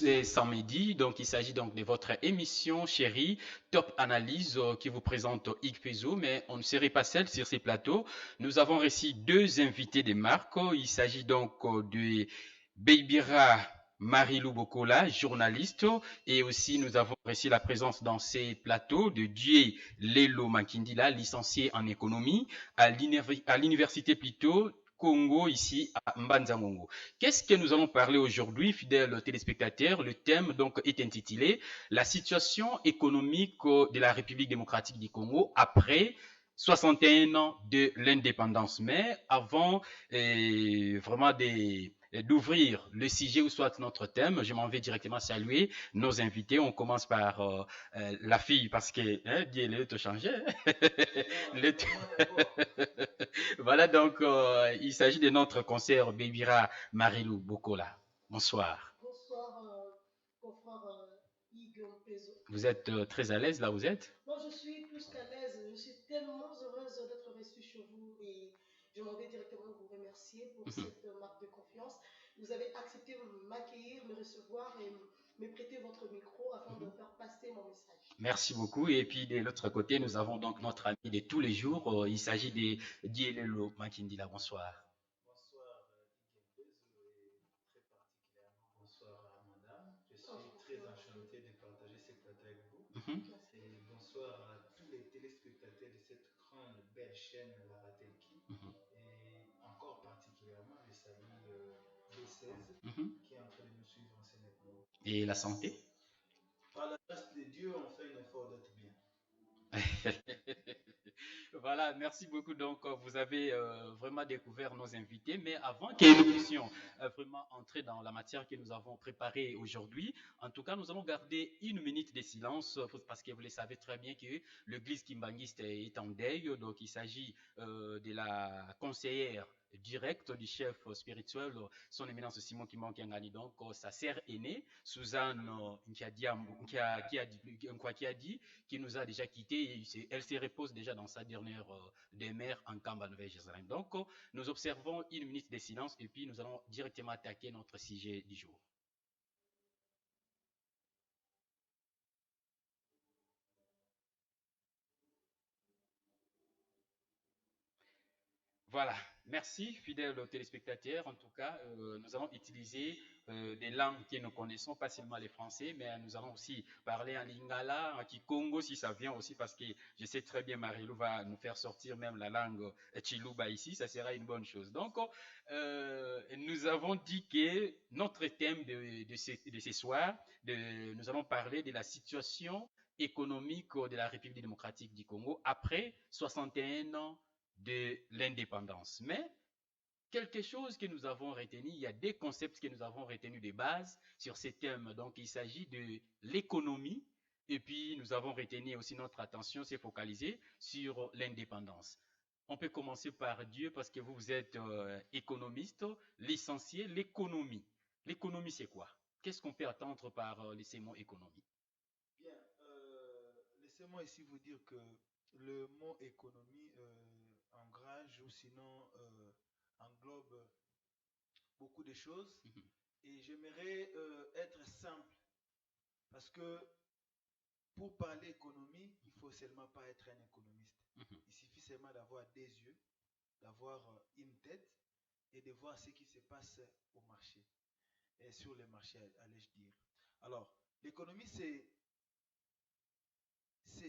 c'est samedi, donc il s'agit donc de votre émission chérie Top Analyse qui vous présente Igpezo, mais on ne serait pas seul sur ces plateaux. Nous avons reçu deux invités de marque. Il s'agit donc de Beibira Marilou Bokola, journaliste, et aussi nous avons reçu la présence dans ces plateaux de Dieu Lelo Makindila, licencié en économie à l'université plutôt Congo, ici à Mbanzamongo. Qu'est-ce que nous allons parler aujourd'hui, fidèles téléspectateurs? Le thème donc est intitulé La situation économique de la République démocratique du Congo après 61 ans de l'indépendance. Mais avant vraiment d'ouvrir le sujet ou soit notre thème, je m'en vais directement saluer nos invités. On commence par la fille parce que Dieu le te changer. Le voilà donc il s'agit de notre concert Bébira Marilou Bokola. Bonsoir. Bonsoir, confrère Igor Pezo. Vous êtes très à l'aise là où vous êtes? Non, je suis plus qu'à l'aise. Je suis tellement heureuse d'être reçue chez vous et je m'en vais directement vous remercier pour cette marque de confiance. Vous avez accepté de m'accueillir, me recevoir et me prêter votre micro afin de faire passer mon message. Merci beaucoup. Et puis de l'autre côté, nous avons donc notre ami de tous les jours. Il s'agit de Dielelo Makindila. Bonsoir. Bonsoir Iguel et très particulièrement bonsoir à madame. Je suis très enchanté de partager ce plateau avec vous. Et bonsoir à tous les téléspectateurs de cette grande belle chaîne La Ratelki. Et encore particulièrement, je salue B16 qui est en train de nous suivre en ce moment. Et la santé? Par la grâce de Dieu, on fait un effort d'être bien. Voilà, merci beaucoup. Donc, vous avez vraiment découvert nos invités. Mais avant que nous puissions vraiment entrer dans la matière que nous avons préparée aujourd'hui, en tout cas, nous allons garder une minute de silence parce que vous le savez très bien que l'église kimbangiste est en deuil. Donc, il s'agit de la conseillère directe du chef spirituel, son éminence Simon Kimon Kiangani, donc sa sœur aînée, Suzanne qui a dit qui nous a déjà quittés. Elle se repose déjà dans sa dernière demeure en Kamba, Nouvelle-Jérusalem. Donc, nous observons une minute de silence et puis nous allons directement attaquer notre sujet du jour. Voilà, merci fidèles téléspectateurs. En tout cas, nous allons utiliser des langues que nous connaissons, pas seulement les français, mais nous allons aussi parler en lingala, en kikongo si ça vient aussi, parce que je sais très bien Marilou va nous faire sortir même la langue chiluba ici, ça sera une bonne chose. Donc, nous avons dit que notre thème de ce soir, nous allons parler de la situation économique de la République démocratique du Congo après 61 ans de l'indépendance. Mais quelque chose que nous avons retenu, il y a des concepts que nous avons retenus de base sur ces thèmes. Donc, il s'agit de l'économie. Et puis, nous avons retenu aussi notre attention s'est focalisée sur l'indépendance. On peut commencer par Dieu parce que vous êtes économiste, licencié. L'économie. L'économie, c'est quoi? Qu'est-ce qu'on peut attendre par ces mots économie? Bien, laissez-moi ici vous dire que le mot économie engrange ou sinon englobe beaucoup de choses et j'aimerais être simple parce que pour parler économie, il faut seulement pas être un économiste. Il suffit seulement d'avoir des yeux, d'avoir une tête et de voir ce qui se passe au marché et sur les marchés, allais-je dire. Alors, l'économie, c'est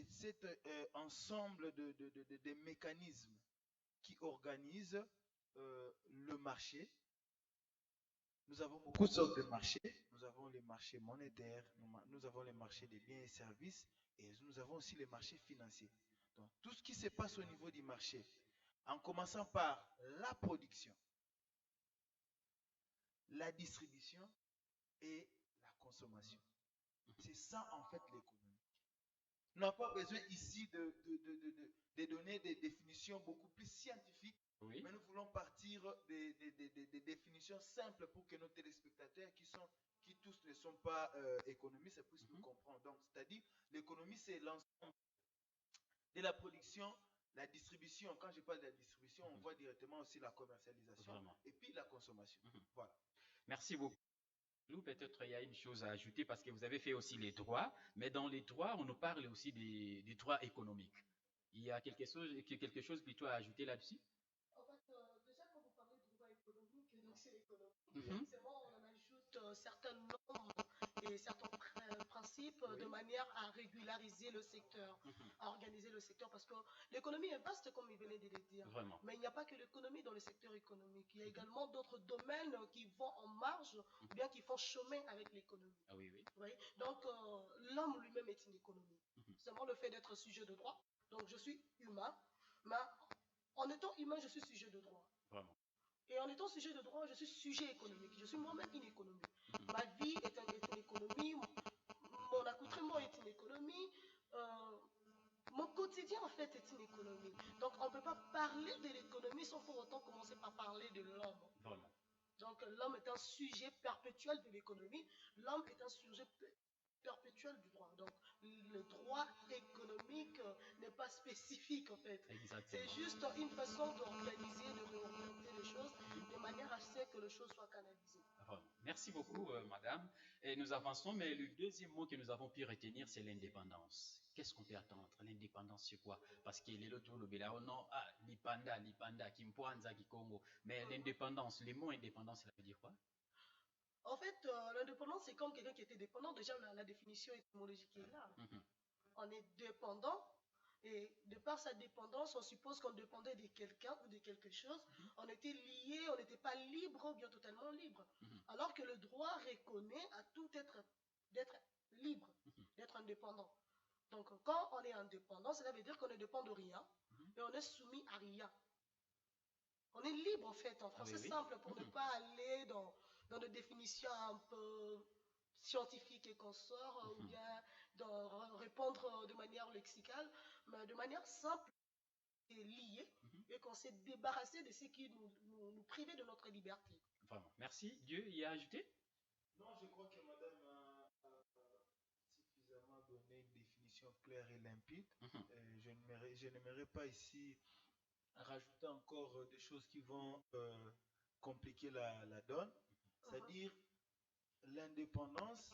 cet ensemble de mécanismes qui organisent le marché. Nous avons beaucoup de sortes de marchés. Nous avons les marchés monétaires, nous avons les marchés des biens et services, et nous avons aussi les marchés financiers. Donc, tout ce qui se passe au niveau du marché, en commençant par la production, la distribution et la consommation. C'est ça, en fait, l'économie. Nous n'avons pas besoin ici de donner des définitions beaucoup plus scientifiques, Oui. mais nous voulons partir des définitions simples pour que nos téléspectateurs qui tous ne sont pas économistes puissent nous comprendre. Donc, c'est-à-dire, l'économie, c'est l'ensemble de la production, la distribution. Quand je parle de la distribution, on voit directement aussi la commercialisation. Vraiment. Et puis la consommation. Voilà. Merci beaucoup. peut-être il y a une chose à ajouter parce que vous avez fait aussi les droits, mais dans les droits, on nous parle aussi des droits économiques. Il y a quelque chose plutôt à ajouter là-dessus? En fait, déjà, quand vous parlez de droit économique, donc c'est l'économie. Mhm, Forcément, on en ajoute certaines normes et certains principes de Oui. manière à régulariser le secteur, mhm, à organiser le secteur, parce que l'économie est vaste, comme il venait de le dire. vraiment. Mais il n'y a pas que l'économie dans le secteur économique. Il y a Mhm, également d'autres domaines qui vont en marge ou mhm. bien qui font chemin avec l'économie. Ah oui, oui. Vous voyez. Donc, l'homme lui-même est une économie. Mhm, Seulement le fait d'être sujet de droit. Donc, je suis humain, mais en étant humain, je suis sujet de droit. vraiment. Et en étant sujet de droit, je suis sujet économique. Je suis moi-même une économie. Mhm, Ma vie est une économie, mon accoutrement est une économie, euh, mon quotidien en fait est une économie. Donc on ne peut pas parler de l'économie sans pour autant commencer par parler de l'homme. vraiment. Donc l'homme est un sujet perpétuel de l'économie, l'homme est un sujet perpétuel du droit. Donc le droit économique n'est pas spécifique en fait. C'est Exactement. juste une façon d'organiser, de réorienter les choses Mhm. de manière à ce que les choses soient canalisées. Vraiment. Merci beaucoup, madame. Et nous avançons, mais le deuxième mot que nous avons pu retenir, c'est l'indépendance. Qu'est-ce qu'on peut attendre? L'indépendance, c'est quoi? Parce qu'il est le tour, le Bela, oh non, ah, l'Ipanda, Kimpoanza, Kikongo. Mais l'indépendance, le mot indépendance, ça veut dire quoi? En fait, l'indépendance, c'est comme quelqu'un qui était dépendant. Déjà, la définition étymologique est là. Mhm, On est dépendant et de par sa dépendance, on suppose qu'on dépendait de quelqu'un ou de quelque chose. mhm, On était lié, on n'était pas libre ou bien totalement libre. mhm, Alors que le droit reconnaît à tout être d'être libre, mhm, d'être indépendant. Donc quand on est indépendant, cela veut dire qu'on ne dépend de rien mhm. et on est soumis à rien. On est libre en fait, en Ah oui, français oui. simple, pour ne Mhm, pas aller dans des définitions un peu scientifiques et consorts, ou mhm. bien répondre de manière lexicale, mais de manière simple et liée, Mhm. et qu'on s'est débarrassé de ce qui nous privait de notre liberté. Vraiment. Merci. Dieu y a ajouté? Non, je crois que madame a suffisamment donné une définition claire et limpide. Mhm, Je n'aimerais pas ici rajouter encore des choses qui vont compliquer la donne. Mhm. C'est-à-dire, l'indépendance,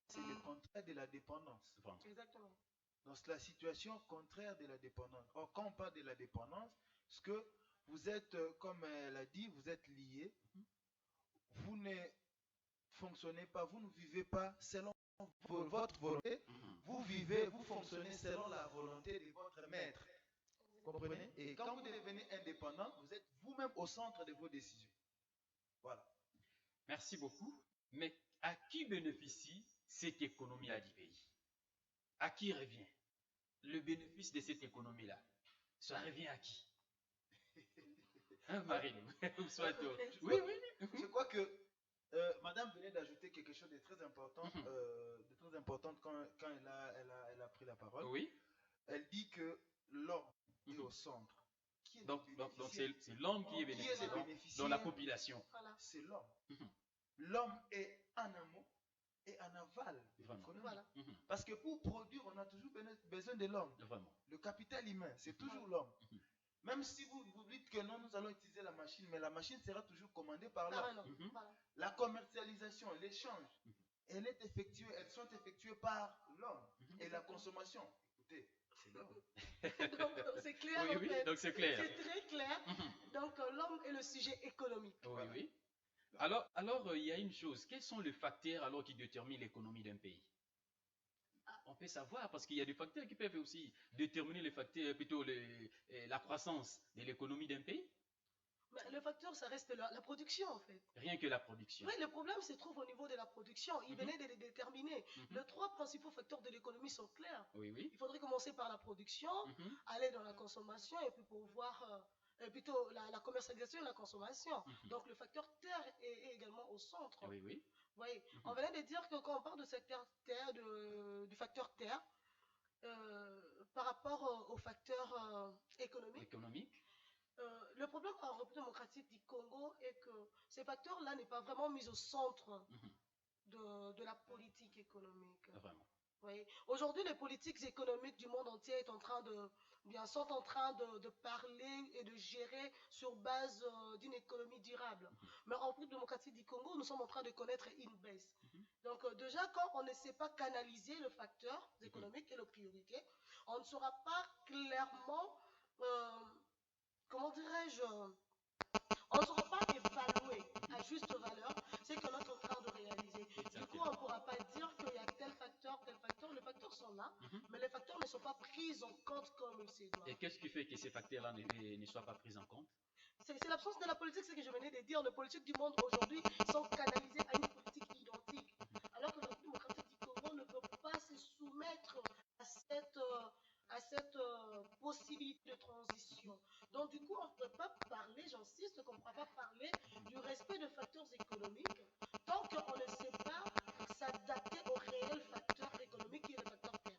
c'est le contraire de la dépendance. vraiment. Exactement. Donc, c'est la situation contraire de la dépendance. Or, quand on parle de la dépendance, c'est que vous êtes, comme elle a dit, vous êtes lié. Mhm, Vous ne fonctionnez pas, vous ne vivez pas selon votre volonté. mhm. Vous vivez, vous fonctionnez selon la volonté de votre maître. Exactement. Comprenez? Et quand vous devenez indépendant, vous êtes vous-même au centre de vos décisions. Voilà. Merci beaucoup. Mais à qui bénéficie cette économie-là du pays? À qui revient le bénéfice de cette économie-là? Ça revient à qui? Hein, Marine? Ou soit toi? Oui, oui. Je crois que Madame venait d'ajouter quelque chose Mhm. de très important quand elle a pris la parole. Oui. Elle dit que l'homme est Mhm. au centre. Qui est le Donc bénéficiaire? c'est l'homme qui est Qui est le bénéficiaire dans la bénéficiaire? population. Voilà. C'est l'homme. Mhm. L'homme est en amont et en aval de Vraiment. l'économie. Voilà. Mhm. Parce que pour produire, on a toujours besoin de l'homme. Vraiment. Le capital humain, c'est Mhm. toujours l'homme. Mhm. Même si vous dites que non, nous allons utiliser la machine, mais la machine sera toujours commandée par Par l'homme. un homme. Mhm. Voilà. La commercialisation, l'échange, Mhm. elles sont effectuées par l'homme. Mhm. Et la consommation, écoutez, c'est l'homme. Donc c'est clair Oui, en oui, fait. donc c'est clair. C'est très clair. Mhm. Donc l'homme est le sujet économique. Oui, Voilà. oui. Alors, il y a une chose. Quels sont les facteurs alors qui déterminent l'économie d'un pays? On peut savoir parce qu'il y a des facteurs qui peuvent aussi déterminer les facteurs, plutôt la croissance de l'économie d'un pays. Mais le facteur, ça reste la production en fait. Rien que la production. Oui, le problème se trouve au niveau de la production. Il Mhm. venait de les déterminer. Mhm. Les trois principaux facteurs de l'économie sont clairs. Oui, oui. Il faudrait commencer par la production, Mhm. aller dans la consommation et puis pour voir plutôt la commercialisation et la consommation. Mhm. Donc le facteur terre est également au centre. Oui, oui. Vous voyez, Mhm. on venait de dire que quand on parle de secteur terre, du facteur terre, par rapport au facteur économique, Économique. le problème en République démocratique du Congo est que ces facteurs-là n'est pas vraiment mis au centre Mhm. de la politique économique. Vraiment. Vous voyez, aujourd'hui, les politiques économiques du monde entier sont en train de parler et de gérer sur base d'une économie durable. Mhm. Mais en République démocratique du Congo, nous sommes en train de connaître une baisse. Mhm. Donc déjà, quand on ne sait pas canaliser le facteur économique et les priorités, on ne saura pas clairement, euh, comment dirais-je, on ne saura pas évaluer à juste valeur ce que l'on est en train de réaliser. Du coup, on ne pourra pas dire qu'il y a tel facteur, tel facteur. Les facteurs sont là, mais les facteurs ne sont pas pris en compte comme il se doit. Et qu'est-ce qui fait que ces facteurs-là ne soient pas pris en compte? C'est l'absence de la politique, ce que je venais de dire. Les politiques du monde aujourd'hui sont canalisées à une politique identique. Alors que la République démocratique du Congo ne peut pas se soumettre à cette possibilité de transition. Donc du coup, on ne peut pas parler, j'insiste, qu'on ne pourra pas parler du respect de facteurs économiques tant qu'on ne sait pas s'adapter aux réels facteurs économiques et les facteurs terres.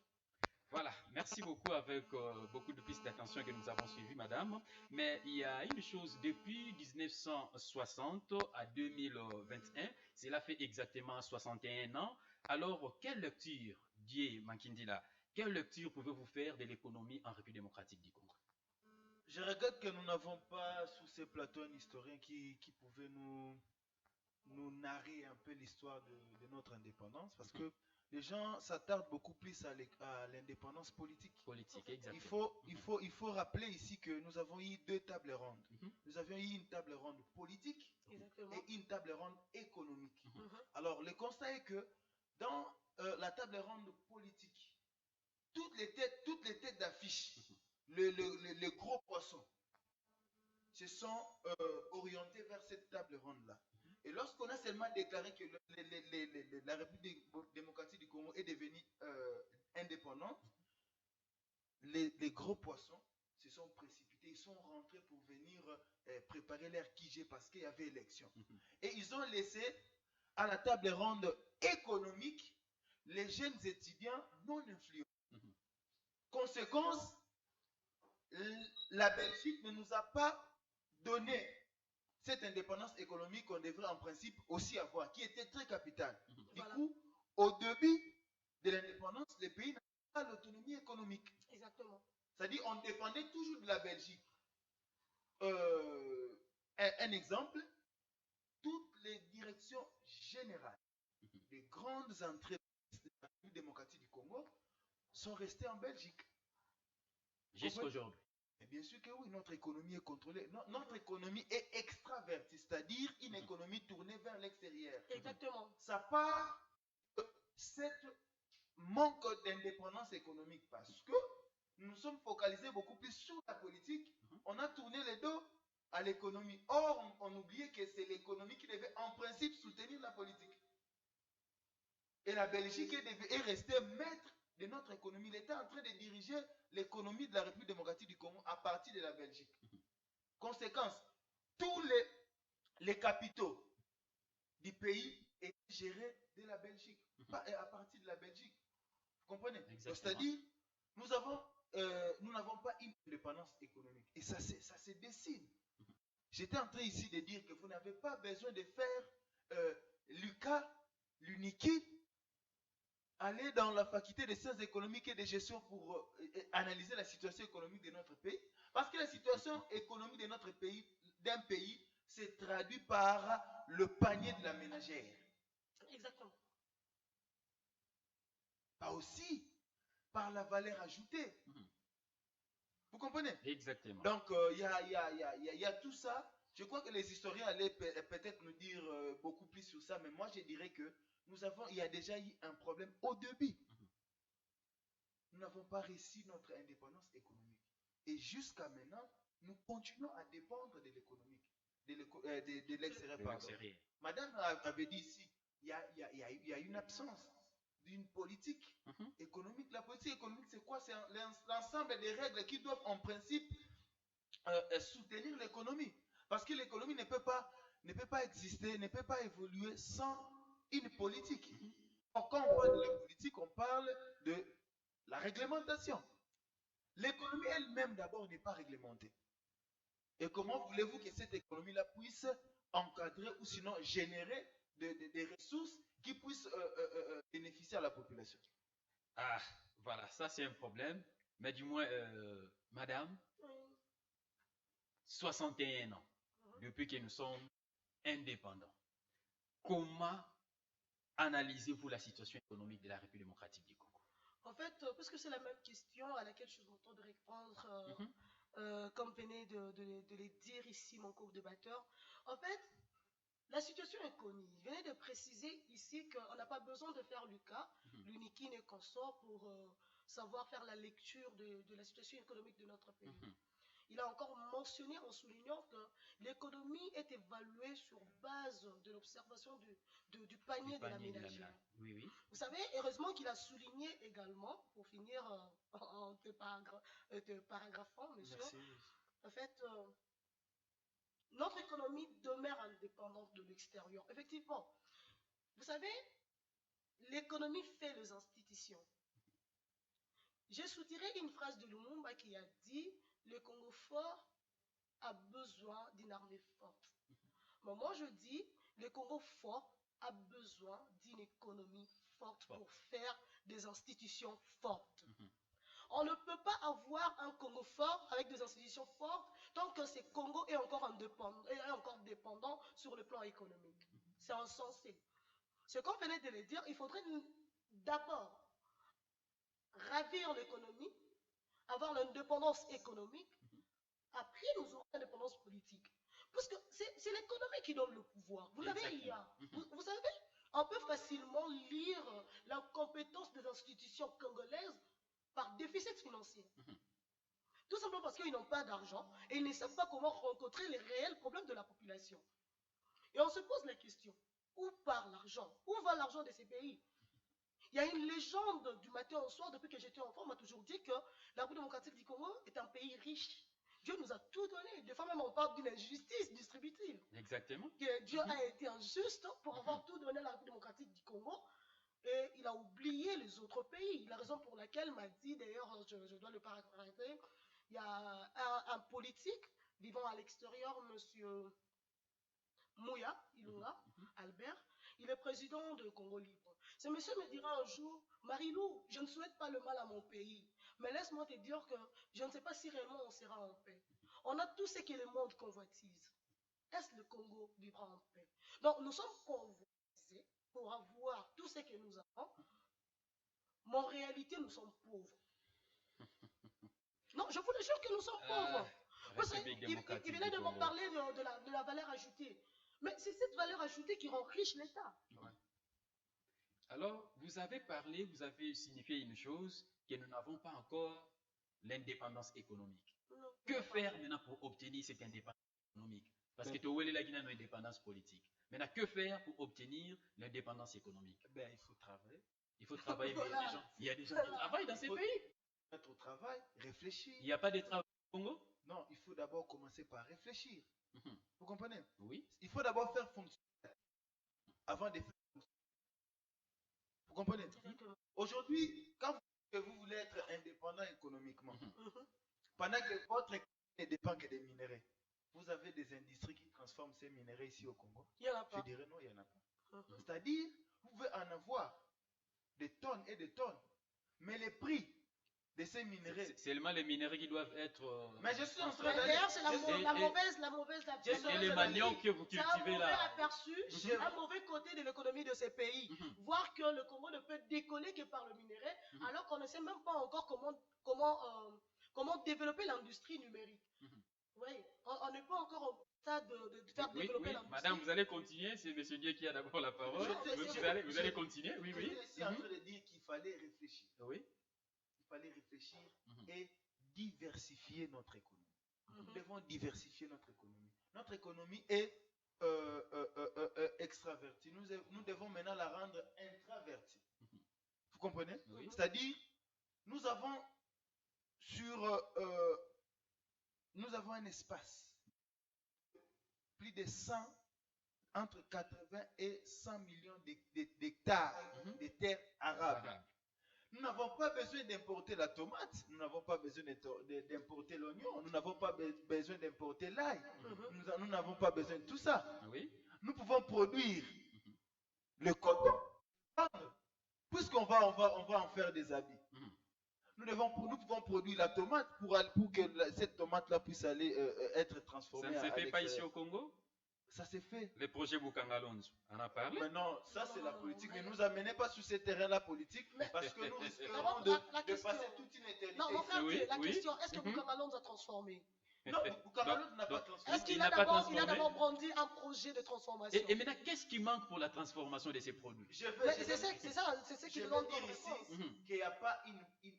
Voilà, merci beaucoup avec beaucoup de pistes d'attention que nous avons suivies, madame. Mais il y a une chose, depuis 1960 à 2021, cela fait exactement 61 ans. Alors, quelle lecture, Dié Mankindila, quelle lecture pouvez-vous faire de l'économie en République démocratique du Congo? Je regrette que nous n'avons pas sur ces plateaux un historien qui pouvait nous narrer un peu l'histoire de notre indépendance, parce que les gens s'attardent beaucoup plus à l'indépendance politique. Politique, exactement. Il faut rappeler ici que nous avons eu deux tables rondes. Nous avions eu une table ronde politique et une table ronde économique. Alors, le constat est que dans la table ronde politique, toutes les têtes d'affiche, le gros poisson, se sont orientés vers cette table ronde-là. Et lorsqu'on a seulement déclaré que la République démocratique du Congo est devenue indépendante, les gros poissons se sont précipités, ils sont rentrés pour venir préparer leur QG parce qu'il y avait élection. Et ils ont laissé à la table ronde économique les jeunes étudiants non influents. Conséquence, la Belgique ne nous a pas donné cette indépendance économique qu'on devrait en principe aussi avoir, qui était très capitale. Du coup, au début de l'indépendance, les pays n'avaient pas l'autonomie économique. Exactement. C'est-à-dire qu'on dépendait toujours de la Belgique. Un exemple, toutes les directions générales des grandes entreprises de la République démocratique du Congo sont restées en Belgique. Jusqu'à aujourd'hui. Et bien sûr que oui, notre économie est contrôlée. Notre économie est extravertie, c'est-à-dire une économie tournée vers l'extérieur. Exactement. Ça part de cette manque d'indépendance économique parce que nous nous sommes focalisés beaucoup plus sur la politique. On a tourné les dos à l'économie. Or, on oubliait que c'est l'économie qui devait en principe soutenir la politique. Et la Belgique est restée maître de notre économie. Il était en train de diriger l'économie de la République démocratique du Congo à partir de la Belgique. Conséquence, tous les capitaux du pays étaient gérés de la Belgique, à partir de la Belgique. Vous comprenez? C'est-à-dire, nous n'avons pas une indépendance économique. Et ça se dessine. J'étais en train ici de dire que vous n'avez pas besoin de faire l'UCA, l'UNIKI, aller dans la faculté des sciences économiques et de gestion pour analyser la situation économique de notre pays. Parce que la situation économique de notre pays, d'un pays, se traduit par le panier de la ménagère. Exactement. Pas aussi par la valeur ajoutée. Vous comprenez? Exactement. Donc, il y a tout ça. Je crois que les historiens allaient peut-être nous dire beaucoup plus sur ça, mais moi je dirais que il y a déjà eu un problème au début. Nous n'avons pas réussi notre indépendance économique. Et jusqu'à maintenant, nous continuons à dépendre de l'économie, de l'extérieur. Madame avait dit ici, il y a une absence d'une politique économique. La politique économique, c'est quoi? C'est l'ensemble des règles qui doivent en principe soutenir l'économie. Parce que l'économie ne peut pas exister, ne peut pas évoluer sans une politique. Donc, quand on parle de la politique, on parle de la réglementation. L'économie elle-même d'abord n'est pas réglementée. Et comment voulez-vous que cette économie-là puisse encadrer ou sinon générer des ressources qui puissent bénéficier à la population? Ah, voilà, ça c'est un problème. Mais du moins, madame, 61 ans, depuis que nous sommes indépendants, comment analysez-vous la situation économique de la République démocratique du Congo? En fait, puisque c'est la même question à laquelle je suis en train de répondre, Mhm, comme venait de les dire ici mon co-débatteur, en fait, la situation est connue. Il venait de préciser ici qu'on n'a pas besoin de faire Lucas, mhm, l'uniquine et consort pour savoir faire la lecture de la situation économique de notre pays. mhm. Il a encore mentionné en soulignant que l'économie est évaluée sur base de l'observation du Du panier de la panier de la ménagère. ménage. Oui, oui. Vous savez, heureusement qu'il a souligné également, pour finir en te paragraphant, monsieur, Merci. en fait, notre économie demeure indépendante de l'extérieur. Effectivement, vous savez, l'économie fait les institutions. J'ai soutiré une phrase de Lumumba qui a dit le Congo fort a besoin d'une armée forte. Mais moi je dis le Congo fort a besoin d'une économie forte Fort. pour faire des institutions fortes. Mhm. On ne peut pas avoir un Congo fort avec des institutions fortes tant que ce Congo est encore dépendant sur le plan économique. C'est insensé. Ce qu'on venait de le dire, il faudrait d'abord ravir l'économie, avoir l'indépendance économique, après nous aurons l'indépendance politique. Parce que c'est l'économie qui donne le pouvoir. Vous l'avez Exactement. hier. Mhm. Vous savez, on peut facilement lire la compétence des institutions congolaises par déficit financier. Mhm. Tout simplement parce qu'ils n'ont pas d'argent et ils ne savent pas comment rencontrer les réels problèmes de la population. Et on se pose la question, où part l'argent? Où va l'argent de ces pays? Il y a une légende du matin au soir, depuis que j'étais enfant, on m'a toujours dit que la République démocratique du Congo est un pays riche. Dieu nous a tout donné. Des fois même on parle d'une injustice distributive. Exactement. Que Dieu Mhm. a été injuste pour avoir tout donné à la République démocratique du Congo. Et il a oublié les autres pays. La raison pour laquelle m'a dit, d'ailleurs, je dois le paraphraser, il y a un politique vivant à l'extérieur, monsieur Mouya Ilunga, Mhm. Albert, il est président de Congo Libre. Ce monsieur me dira un jour, Marilou, je ne souhaite pas le mal à mon pays, mais laisse-moi te dire que je ne sais pas si réellement on sera en paix. On a tout ce que le monde convoitise. Est-ce que le Congo vivra en paix? Donc nous sommes convoitisés pour avoir tout ce que nous avons, mais en réalité nous sommes pauvres. Non, je vous le jure que nous sommes pauvres. République Il démocratique venait du de m'en Congo. parler de la valeur ajoutée. Mais c'est cette valeur ajoutée qui rend riche l'État. Ouais. Alors, vous avez parlé, vous avez signifié une chose, que nous n'avons pas encore l'indépendance économique. Non, Que faire maintenant pour obtenir cette indépendance économique? Parce que tu as la Guinée indépendance politique. Maintenant, que faire pour obtenir l'indépendance économique? Ben, il faut travailler. Il faut travailler, mais Voilà. il y a des gens qui travaillent dans Il ces faut pays. mettre au travail, réfléchir. Il n'y a pas de travail au Congo? Non, il faut d'abord commencer par réfléchir. Mhm. Vous comprenez? Oui. Il faut d'abord faire fonctionner avant de faire fonctionner. Vous comprenez? Exactement. Aujourd'hui, quand vous voulez être indépendant économiquement, Mhm. Mhm. pendant que votre économie ne dépend que des minerais, vous avez des industries qui transforment ces minerais ici au Congo? Il n'y en a Je pas. dirais non, il n'y en a pas. Mhm. C'est-à-dire, vous pouvez en avoir des tonnes et des tonnes, mais les prix de ces minerais. C'est seulement les minerais qui doivent être. Mais je suis en train d'aller. D'ailleurs, c'est la je suis- Et- mauvaise, Et les maniocs que vous c'est un cultivez mauvais là. aperçu, Je- un mauvais côté de l'économie de ces pays. Mhm. Voir que le Congo ne peut décoller que par le minerai, Mhm. alors qu'on ne sait même pas encore comment développer l'industrie numérique. Mhm. Oui, on n'est pas encore au stade de faire Oui, développer oui, l'industrie. madame, vous allez continuer. C'est M. Dieu qui a d'abord la parole. Non, mais Vous allez continuer. Oui, oui. Je suis en train de dire qu'il fallait réfléchir. Oui. Il fallait réfléchir Mhm. et diversifier notre économie. Nous Mhm. devons diversifier notre économie. Notre économie est extravertie. Nous devons maintenant la rendre intravertie. Mhm. Vous comprenez? Oui. C'est-à-dire, nous avons nous avons un espace plus de 100, entre 80 et 100 millions d'hectares Mhm. de terres arables. Arabe. Nous n'avons pas besoin d'importer la tomate, nous n'avons pas besoin d'importer l'oignon, nous n'avons pas besoin d'importer l'ail, Mhm. nous n'avons pas besoin de tout ça. Oui. Nous pouvons produire Mhm. le coton, puisqu'on va en faire des habits. Mhm. Nous pouvons produire la tomate pour que cette tomate-là puisse aller être Ça transformée ne se à fait pas ici l'extérieur. au Congo? Ça s'est fait. Les projets Bukangalonzo, on a parlé. Maintenant, ça Non, c'est non, la non, politique. non, Ne mais- nous amenez pas sur ce terrain-là politique, Mais- parce que nous risquerons D'abord, de la question. passer toute une éternité. Non, mon frère, Oui, la oui. question, est-ce que Mhm. Bukangalonz a transformé? Non, Bukangalonz n'a pas donc, transformé. Est-ce qu'il Il a n'a pas d'abord transformé. brandi un projet de transformation? Et maintenant, qu'est-ce qui manque pour la transformation de ces produits? Je vais, Mais je c'est vais- ça, c'est ce je qui vais demande dire comme ici réponse. Mhm. qu'il n'y a pas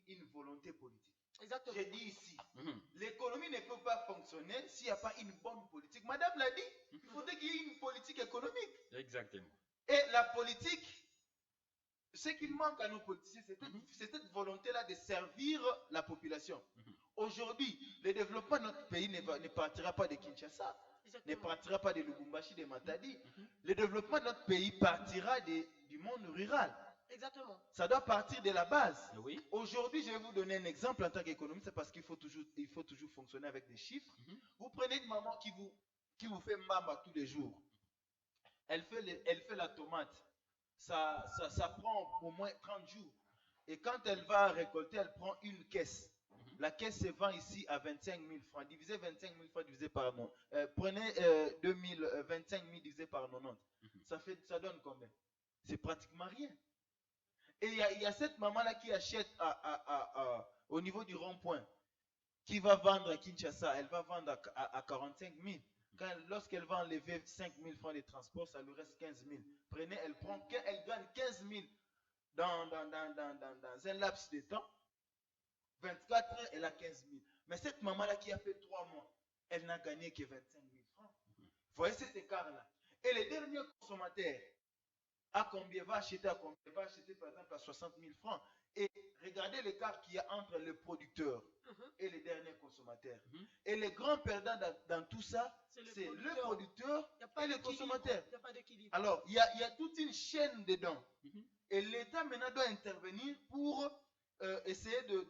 une volonté politique. Exactement. J'ai dit ici, Mhm. l'économie ne peut pas fonctionner s'il n'y a pas une bonne politique. Madame l'a dit, il faudrait qu'il y ait une politique économique. Exactement. Et la politique, ce qui manque à nos politiciens, c'est cette volonté-là de servir la population. Mhm. Aujourd'hui, le développement de notre pays ne partira pas de Kinshasa, ne Exactement. partira pas de Lubumbashi, de Matadi. Mhm. Le développement de notre pays partira du monde rural. Exactement. Ça doit partir de la base. Oui. Aujourd'hui, je vais vous donner un exemple en tant qu'économiste, c'est parce qu'il faut toujours fonctionner avec des chiffres. Mhm. Vous prenez une maman qui vous fait mamba tous les jours. Elle fait la tomate. Ça prend au moins 30 jours. Et quand elle va récolter, elle prend une caisse. Mhm. La caisse se vend ici à 25 000 francs. Divisez 25 000 francs divisé par non. Prenez 25 000 divisé par 90. Mhm. Ça donne combien? C'est pratiquement rien. Et il y a cette maman-là qui achète au niveau du rond-point, qui va vendre à Kinshasa, elle va vendre à 45 000. Lorsqu'elle va enlever 5 000 francs de transport, ça lui reste 15 000. Prenez, elle gagne 15 000 dans un laps de temps. 24 heures, elle a 15 000. Mais cette maman-là qui a fait 3 mois, elle n'a gagné que 25 000 francs. Vous voyez cet écart-là. Et les derniers consommateurs, à combien va acheter, va acheter par exemple à 60 000 francs. Et regardez l'écart qu'il y a entre le producteur et les derniers consommateurs. Mhm. Et les grands perdants dans tout ça, c'est le producteur Il n'y a pas et le d'équilibre. consommateur. Il n'y a pas d'équilibre. Alors, il y a toute une chaîne dedans. Mhm. Et l'État maintenant doit intervenir pour essayer de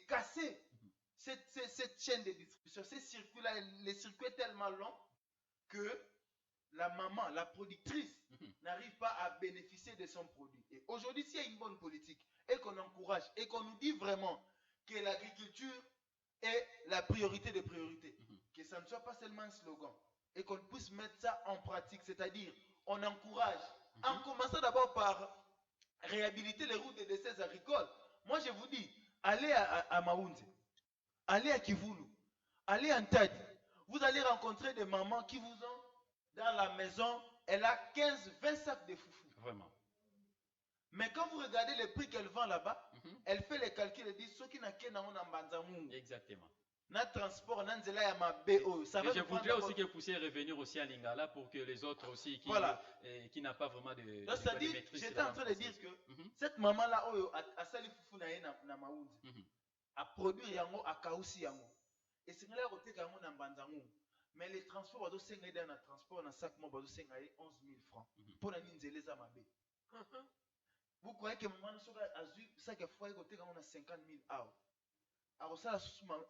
casser cette chaîne de distribution. Ces circuits-là, les circuits sont tellement longs que la maman, la productrice, n'arrive pas à bénéficier de son produit. Et aujourd'hui, s'il y a une bonne politique et qu'on encourage et qu'on nous dit vraiment que l'agriculture est la priorité des priorités, que ça ne soit pas seulement un slogan et qu'on puisse mettre ça en pratique, c'est-à-dire on encourage, en commençant d'abord par réhabiliter les routes de décès agricoles. Moi, je vous dis, allez à Maounze, allez à Kivulu, allez à Ntadi. Vous allez rencontrer des mamans qui vous ont dans la maison, elle a 15-20 sacs de foufou. Vraiment. Mais quand vous regardez les prix qu'elle vend là-bas, Mhm. elle fait les calculs et dit ce qui n'a qu'un en Exactement. na transport, na nzela ya mabe, ça Et va je nous prendre voudrais aussi d'abord- que vous puissiez revenir aussi à Lingala pour que les autres aussi Voilà. qui n'ont pas vraiment de Donc, c'est-à-dire, maîtrise. j'étais de la en train de langue dire française. que Mhm. cette maman-là, a sali foufou na ye na Maounzi, Mhm. a produire yango, a kausi yango. Et c'est là que tu as na mbanzango. Mais les transports, bazo senga dans le transport, dans chaque mois, bazo senga 11 000 francs. Pour la nzela za mabe. Vous croyez que maman soka azu ça que fois côté comme on a 50 000 out.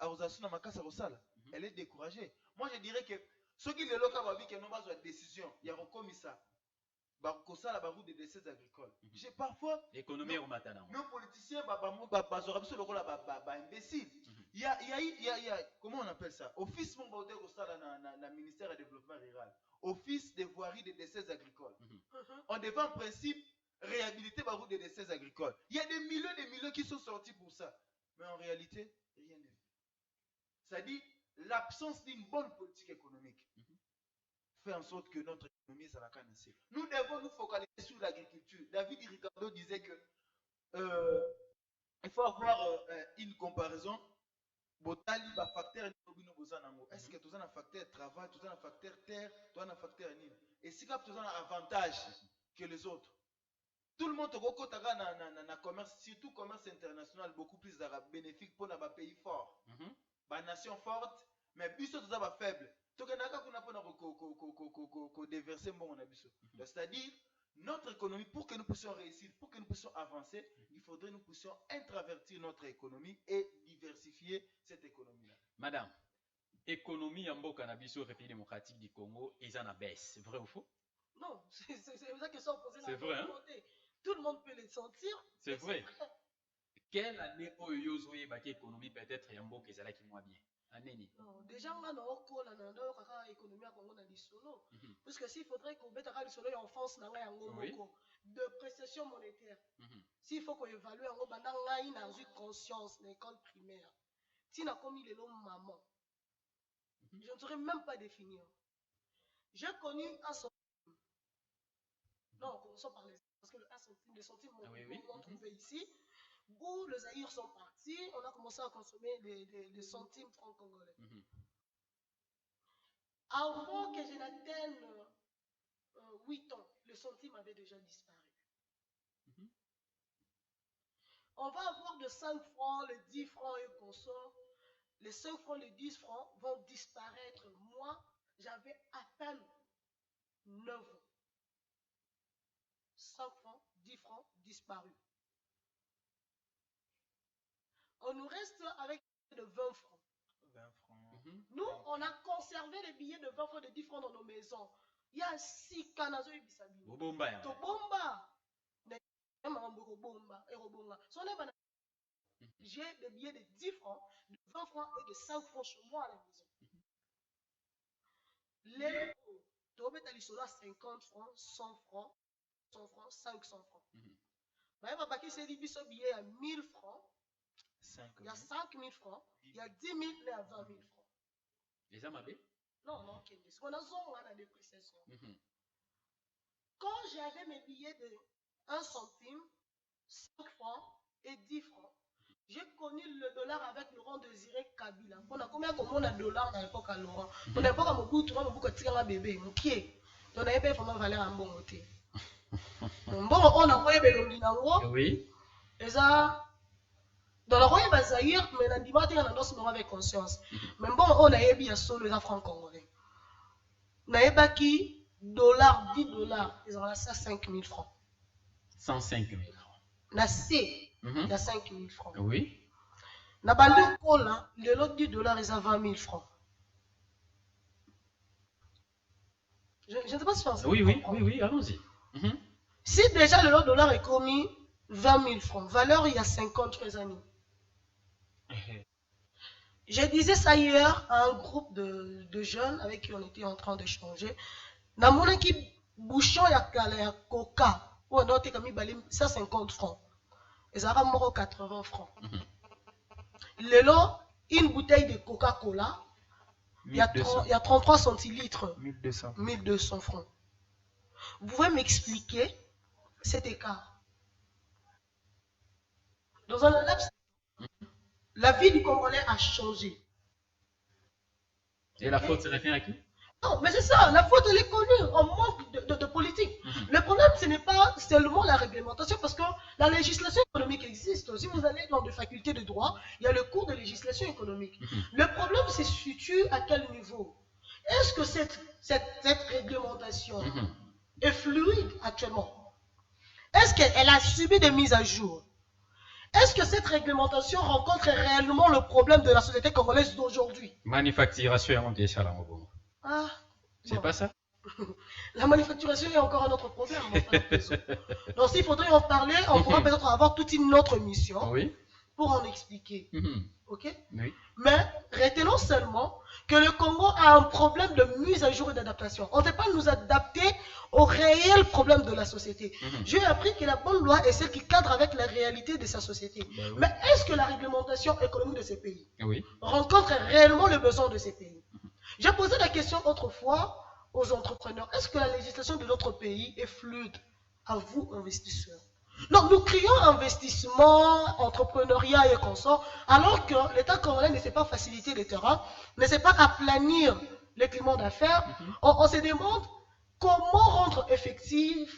Arosasuna makasa rosala. Elle est découragée. Moi je dirais que ceux qui le loka ba vi que non ba zo décision, il y a rekomisa. Ba kosala ba route de décès agricoles. J'ai parfois Économie au matin. nos politiciens ba zo rabiso lokola ba imbécile. Il y a comment on appelle ça? Office mon baote kosala na ministère du développement rural. Office de voirie de décès agricoles. On devait en principe réhabiliter la route des décès agricoles. Il y a des milliers qui sont sortis pour ça. Mais en réalité, rien n'est fait. C'est-à-dire, l'absence d'une bonne politique économique fait en sorte que notre économie s'en a cassé. Nous devons nous focaliser sur l'agriculture. David Ricardo disait que il faut avoir une comparaison. Est-ce que tu as un facteur travail, tu as un facteur terre, tu as un facteur nil? Et si tu as un avantage que les autres, tout le monde a commerce, surtout commerce international, beaucoup plus bénéfique pour les pays forts, les nations fortes, mais biso tout ça faible. C'est-à-dire, notre économie, pour que nous puissions réussir, pour que nous puissions avancer, il faudrait que nous puissions intravertir notre économie et diversifier cette économie-là. Madame, économie en cannabis au République démocratique du Congo, ils en baisse. Vrai ou faux? Non, c'est ça que ça posé la C'est vrai, hein? Tout le monde peut les sentir. C'est vrai. Quelle année Oyozoé Baki économie peut-être Yambo Kezala qui moins bien? Aneni. Non, déjà, on a l'économie à Congo dans l'isolo. Parce que s'il faudrait qu'on mette à l'isolo en France, dans de prestations monétaires. S'il faut qu'on évalue dans une conscience dans l'école primaire. Si on a commis les noms maman, je ne saurais même pas définir. J'ai connu un centime. Non, commençons par les. Parce que les centimes m'ont trouvé ici. Où les Zaïrs sont partis, on a commencé à consommer des centimes francs congolais. Avant que je n'atteigne 8 ans, le centime avait déjà disparu. On va avoir de 5 francs, les 10 francs et consorts. Les 5 francs, les 10 francs vont disparaître. Moi, j'avais à peine 9 ans. 5 francs, 10 francs disparus. On nous reste avec de 20 francs. 20 francs. Nous, on a conservé les billets de 20 francs, de 10 francs dans nos maisons. Il y a 6 canazo et bisabi. Bomba. J'ai des billets de 10 francs, de 20 francs et de 5 francs chez moi à la maison. Les euros, 50 francs, 100 francs, 100 francs, 500 francs. Il y a billet à 1000 francs, il y a 5000 francs, il y a 10 000 et à 20 000 francs. Les amabés? Non, on a la dépréciation. Quand j'avais mes billets de 1 centime, 5 francs et 10 francs, j'ai connu le dollar avec Laurent Désiré Kabila. On a combien de dollars à l'époque à Laurent? On n'a pas comme beaucoup de bébé. On n'avait pas vraiment valeur à un bon côté. Bon, on a envoyé Belonginango. Oui. Et ça, dans la royaume Zaïre, mais dans le dimanche, on a nos avec conscience. Mais bon, on a eu bien solo les francs congolais. On a eu qui dollars, 10 dollars, ils ont laissé 5 000 francs. 105 000 francs. On a C, il y a 5 000 francs. Oui. On a le col, le lot 10 dollars, ils ont 20 000 francs. Je ne sais pas si je pense. Oui, allons-y. Si déjà le lot dollar est commis 20 000 francs, valeur il y a 53 années. Je disais ça hier à un groupe de jeunes avec qui on était en train d'échanger. Dans mon équipe, bouchon, il y a coca. Ou on a 150 francs. Et ça va mort 80 francs. Le lot, une bouteille de Coca-Cola, il y a 33 centilitres. 1200 francs. Vous pouvez m'expliquer cet écart? Dans un laps, la vie du Congolais a changé. Et la faute se réfère à qui? Non, mais c'est ça, la faute elle est connue, on manque de politique. Le problème, ce n'est pas seulement la réglementation, parce que la législation économique existe. Si vous allez dans des facultés de droit, il y a le cours de législation économique. Le problème se situe à quel niveau? Est-ce que cette réglementation est fluide actuellement? Est-ce qu'elle a subi des mises à jour? Est-ce que cette réglementation rencontre réellement le problème de la société congolaise d'aujourd'hui? Manufacturation et Ah, c'est pas ça? La manufacturation est encore un autre problème. Donc s'il faudrait en parler, on pourra peut-être avoir toute une autre mission pour en expliquer. Ok? Oui. Mais retenons seulement que le Congo a un problème de mise à jour et d'adaptation. On ne peut pas nous adapter aux réels problèmes de la société. J'ai appris que la bonne loi est celle qui cadre avec la réalité de sa société. Mais est-ce que la réglementation économique de ces pays rencontre réellement les besoins de ces pays? J'ai posé la question autrefois aux entrepreneurs. Est-ce que la législation de notre pays est fluide à vous, investisseurs? Donc, nous crions investissement, entrepreneuriat et consorts, alors que l'État congolais ne sait pas faciliter les terrains, ne sait pas aplanir les climats d'affaires. On se demande comment rendre effective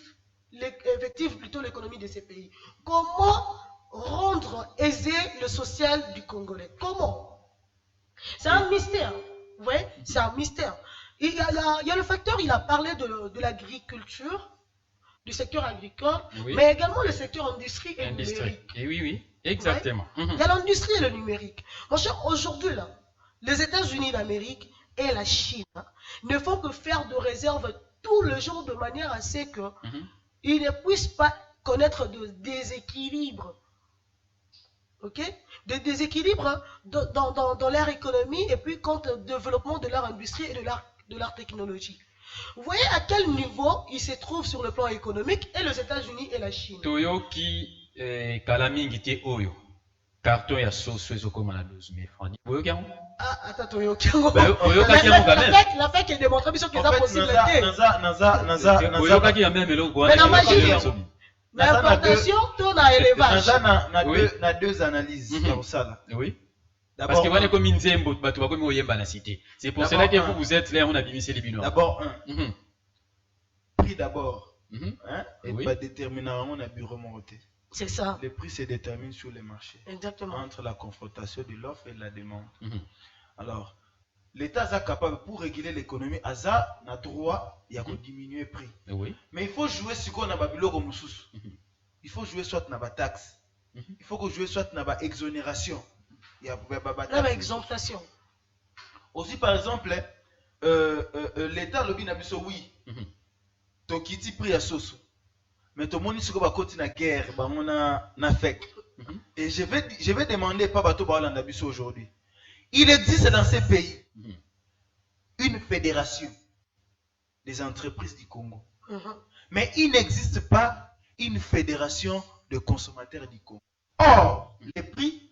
plutôt l'économie de ces pays. Comment rendre aisé le social du Congolais? Comment? C'est un mystère. Vous voyez, c'est un mystère. Il y a le facteur, il a parlé de l'agriculture, du secteur agricole, mais également le secteur industrie et numérique. Et oui, exactement. Il y a l'industrie et le numérique. Mon cher, aujourd'hui, là, les États-Unis d'Amérique et la Chine ne font que faire de réserves tout le jour de manière à ce qu'ils ne puissent pas connaître de déséquilibre ok, de déséquilibre dans leur économie et puis quant au développement de leur industrie et de leur technologie. Vous voyez à quel niveau ils se trouvent sur le plan économique et les États-Unis et la Chine. Toyoki kala mingi te oyo carton ya soso ezokoma na 12 000 francs. Boyoki yango? Ah, attends, Toyoki yango. Oyokaki yango quand même. La fait qu'il démontre bien que En c'est fait, possible. Oyokaki ya même eloko Mais na magie, wana. l'importation tourne à élevage. na deux analyses Mhm. ya kosala. Oui. Parce D'abord, que wana komi nzembo bato bakomi oyemba na cité. C'est pour cela que vous êtes là on a bimisi les binois. d'abord, Mhm. prix d'abord. Mhm. Hein, et Oui. pas déterminer on a bureau monté. C'est ça, Le prix se détermine sur les marchés exactement. entre la confrontation de l'offre et de la demande. Mhm. Alors, l'État est capable pour réguler l'économie, Aza a droit il y a Mhm. diminuer le prix. Oui. Mais il faut jouer sur quoi on a babilo Mhm. Il faut jouer soit na taxe. Mhm. Il faut que jouer soit na exonération. Il y a Là, l'exemptation. aussi par exemple l'État lobi na biso oui. Mhm. Tokiti prix à soso. Mais tout le monde siko ba koti na guerre, ba mona na fek. Mhm. Et je vais demander pas bateau ba Hollande biso aujourd'hui. Il existe dans ces pays Mhm. une fédération des entreprises du Congo. Mhm. Mais il n'existe pas une fédération de consommateurs du Congo. Or, les prix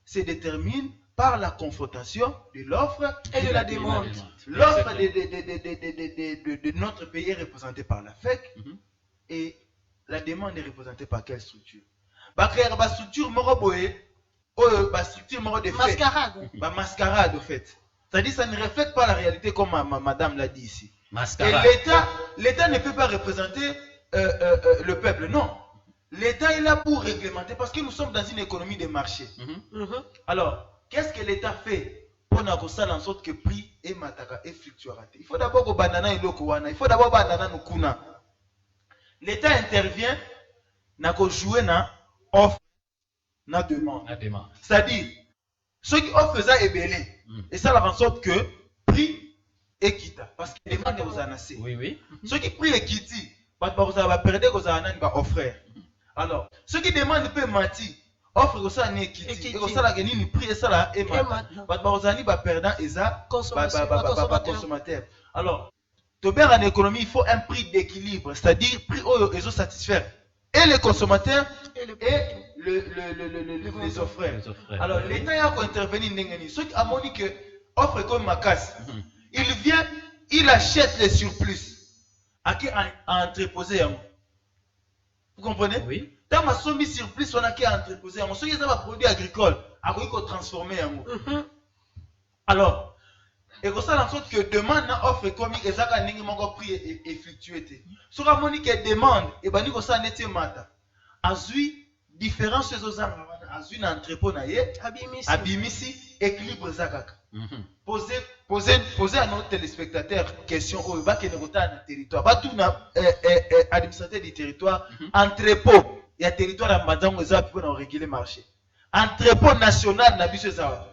se déterminent par la confrontation de l'offre Et de la demande. L'offre de notre pays est représentée par la FEC Mhm. et la demande est représentée par quelle structure? Bah créer une structure moroboé, structure moro de fait. Mascarade. Bah mascarade au fait. C'est-à-dire ça ne reflète pas la réalité comme madame l'a dit ici. Mascarade. Et l'État ne peut pas représenter le peuple, non. L'État est là pour réglementer parce que nous sommes dans une économie de marché. Mhm. Mhm. Alors, qu'est-ce que l'État fait pour faire en sorte que le prix est mataka et fluctuera? Il faut d'abord que banana et l'okowana. Il faut d'abord que banana nous kuna. L'État intervient na ko jouer na offre na demande. La demande. C'est-à-dire, ceux qui offrent ça est belé. Mhm. Et ça fait en sorte que prix est quitta. Parce que les demandes vous en assez. Oui, oui. Ceux qui prient est quitti, vous allez perdre que vous allez offrir. Alors, ceux qui demandent peut mentir, offre que ça n'est quitti. Et que ça la gagne ni prix et ça la est mat. Vous allez perdre et ça consommateur. Alors, tout bien en économie, il faut un prix d'équilibre, c'est-à-dire prix où ils ont satisfaire et les consommateurs Et le et les offreurs. Les offreurs. Alors, l'État a intervenu. Ceux qui ont dit que offre comme ma casse, Mhm. il vient, il achète les surplus à qui a entreposé. Vous comprenez? Oui. Dans ma somme surplus, on a qui a entreposé. Ceux qui ont un produit agricole, à quoi il transformer. Mhm. Alors, et que ça en sorte que demande na offre comme et ça quand ningi moko prix et fluctuer. Sur la monnaie qui demande et bani ko ça netie mata. Azui différence ces aux arbres, azui na entrepôt na ye, Abimisi. abimisi équilibre zakaka. Mhm. Posez à nos téléspectateurs question au bas qui ne dans le territoire. Ba tout na administrateur du territoire, Mhm. entrepôt, il y a territoire à Madango za pour réguler marché. Entrepôt national na biso ça.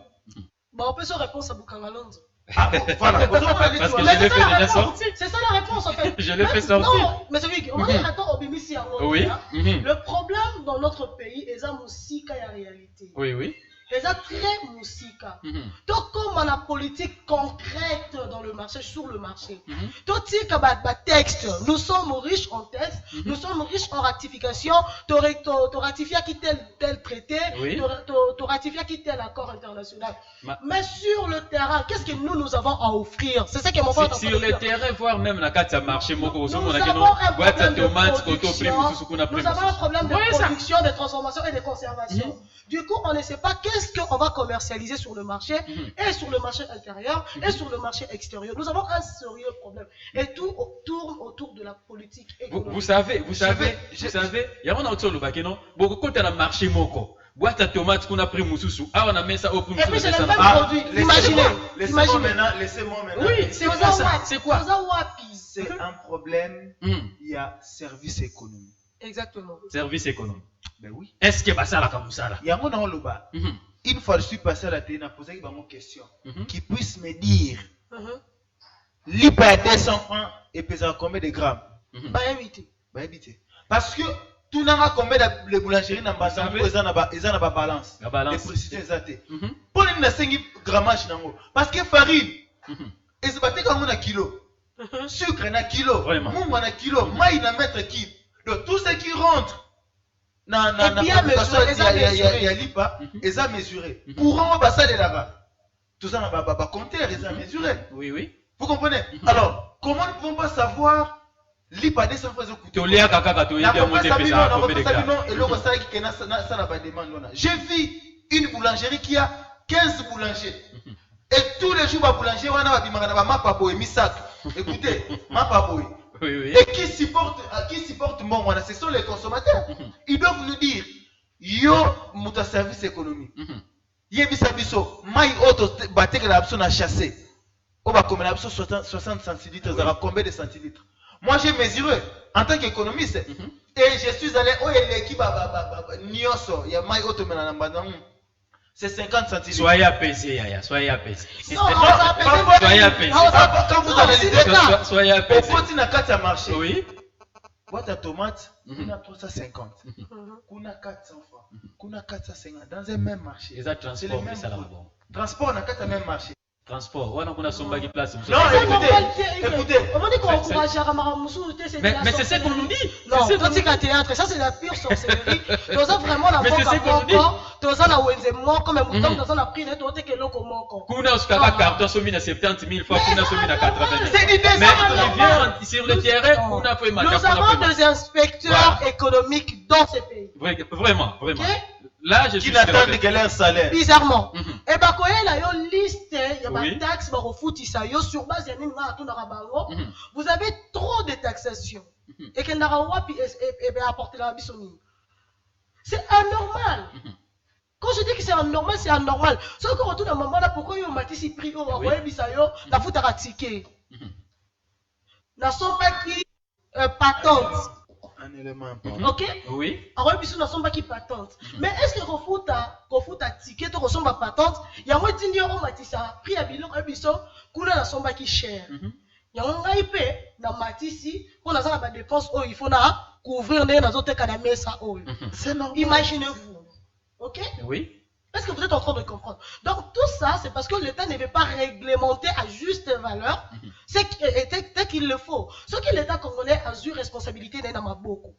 Bon, on peut se répondre à Bukangalonzo. Ah, voilà. Parce que Mais je l'ai c'est ça fait la déjà réponse. sortir. C'est ça la réponse en fait. Je l'ai fait Mais- sortir. Non, mais c'est vrai, on va dire attends, Obimisi en gros, Oui. hein. Mhm. Le problème dans notre pays, c'est la musique et la réalité. Oui, oui. C'est très musique. Mhm. Donc, comme on a politique concrète dans le marché, sur le marché, Mhm. tout ce qui est texte, nous sommes riches en texte, Mhm. nous sommes riches en ratification, tu ratifies qui tel traité, Oui. tu ratifies qui tel accord international. Ma- Mais sur le terrain, qu'est-ce que nous avons à offrir? C'est ça qui est mon point Sur le terrain, voire même la carte à marché, Nous moko avons on a un boîte à problème de tomates, auto production. prime, sous qu'on a Nous avons un problème de Ouais, ça. production, de transformation et de conservation. Du coup, on ne sait pas qu'est-ce qu'on va commercialiser sur le marché, et sur le marché intérieur, et sur le marché extérieur. Nous avons un sérieux problème. Et tout tourne autour de la politique économique. Vous savez, il y a un autre le baquet, non? Beaucoup quand on a marché moko, boîte à tomates qu'on a pris moussousou, ah on a mis ça au prime. Et puis c'est le même Ah, produit. Imaginez. Laissez-moi Imaginez. maintenant. Oui, c'est quoi ça? C'est quoi? C'est un problème. Mhm. Il y a service économique. Exactement. Service économique. Ben oui. Est-ce que ça la comme ça là? Il y a un le bas. Mhm. Une fois je suis passé à la télé, j'ai posé une question. Mhm. Qui puisse me dire, Mhm. l'IPA à 200 francs et pesant combien de grammes? Mhm. Bah, évitez. Ben, évitez. Parce que tout n'a combien de boulangeries dans Banzango, ils ont la balance. La balance. Les précisions exactes. Pour les 5 grammages, parce que farine, ils se battent comme un kilo. Sucre, un kilo. Moumou, un kilo. Maï, un mètre kilo. Donc, tout ce qui rentre dans la fabrication, il y a l'IPA, ils ont mesuré. Pour un bassin de là-bas, tout ça, on va compter, ils ont mesuré. Oui, oui. Vous comprenez? Alors, comment ne pouvons pas savoir l'IPA 200 fois coûté? J'ai vu une boulangerie qui a 15 boulangers. Et tous les jours, la boulanger, on a ma papoy, misak. Écoutez, ma papoy. Et qui supporte mon voilà, ce sont les consommateurs. Ils doivent nous dire, yo, mouta service économique. Yebisabiso, maï auto, batte que la personne a chassé. On va combien 60 centilitres, ça va combien de centilitres? Moi j'ai mesuré en tant qu'économiste et je suis allé au l'équipe Nyoso, il y a maï auto maintenant. C'est 50 centilitres. Soyez apaisé, Yaya, soyez apaisé. Non, soyez apaisé. Quand vous analysez, soyez apaisé. au petit nakati à marché. Oui. Boîte à tomates, on a 350. On a 400 francs. On a 450 dans un même marché. Et ça transport, mais ça là bon. Transport, on a 4 même marché. Transport, on a son bagage place. Non, écoutez. On dit qu'on encourage à Ramaramoussou. Mais c'est ce qu'on nous dit. Non, c'est un théâtre. Ça, c'est la pure sorcellerie. Nous avons vraiment la mais c'est ce qu'on nous dit. Nous avons la Wenze Moko, comme nous avons appris, nous avons que l'eau comme Moko. Kuna Oscar carton sommé à 70 000 fois, kuna sommé à 80 000. C'est du Mais il vient sur le terrain, on a fait mal. Nous avons des inspecteurs économiques dans ce pays. Vraiment, vraiment. Là, je suis qui n'attendent que leur salaire. Bizarrement. Et bah, quand il y a une liste, il y a des taxes, sur base de vous avez trop de taxation. Et que apporter la bisonine. C'est anormal. Quand je dis que c'est anormal, c'est anormal. Sauf qu'on retourne à un moment là, pourquoi il y a un matisse pris au Royaume Bisayo, la fout à ticket. N'a pas qui patente. Un élément important. Ok? Oui. Alors, il y a sommes qui patente. Mais est-ce que vous à ticket, tu ressembles à patente? Il y a moins de gens qui ont pris à bilan, qu'on a sommes qui cher. Il y a un gars qui na matisi, pour la salle de dépenses, il faut couvrir les autres canamés ça. C'est normal. Imaginez-vous. Ok? Oui. Est-ce que vous êtes en train de comprendre? Donc tout ça, c'est parce que l'État ne veut pas réglementer à juste valeur, c'est qu'il le faut. Ce que l'État congolais a eu responsabilité dans ma beaucoup.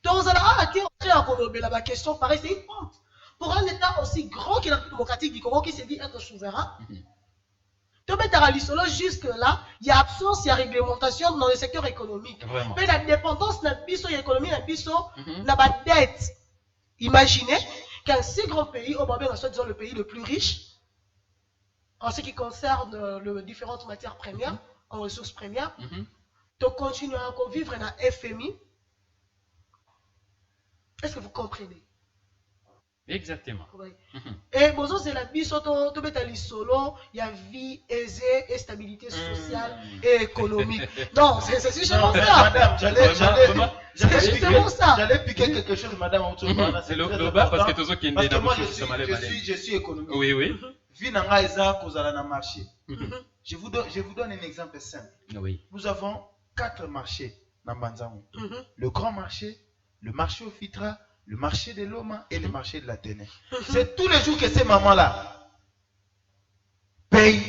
Donc, la question, pareil, c'est une honte. Pour un État aussi grand que la République démocratique du Congo qui se dit être souverain, jusque-là, il y a absence, il y a réglementation dans le secteur économique. Vraiment. Mais la dépendance n'a pas l'économie, n'a pas de dette. Imaginez qu'un si grand pays, au Babel, disons le pays le plus riche, en ce qui concerne les différentes matières premières, en ressources premières, de continuer à vivre dans la FMI. Est-ce que vous comprenez? Exactement. Oui. Et bon, c'est la vie, il y a vie aisée et stabilité sociale et économique. Non, c'est justement ça. Madame, j'allais piquer quelque chose, madame. C'est le bas parce que tous ceux qui parce que moi, je suis économique. Oui, oui. Vinanga Eza Kozala na marché. Je vous donne un exemple simple. Oui. Nous avons 4 marchés dans Banzango. Le grand marché, le marché au Fitra, le marché de Loma et le marché de la Ténè. C'est tous les jours que ces mamans-là payent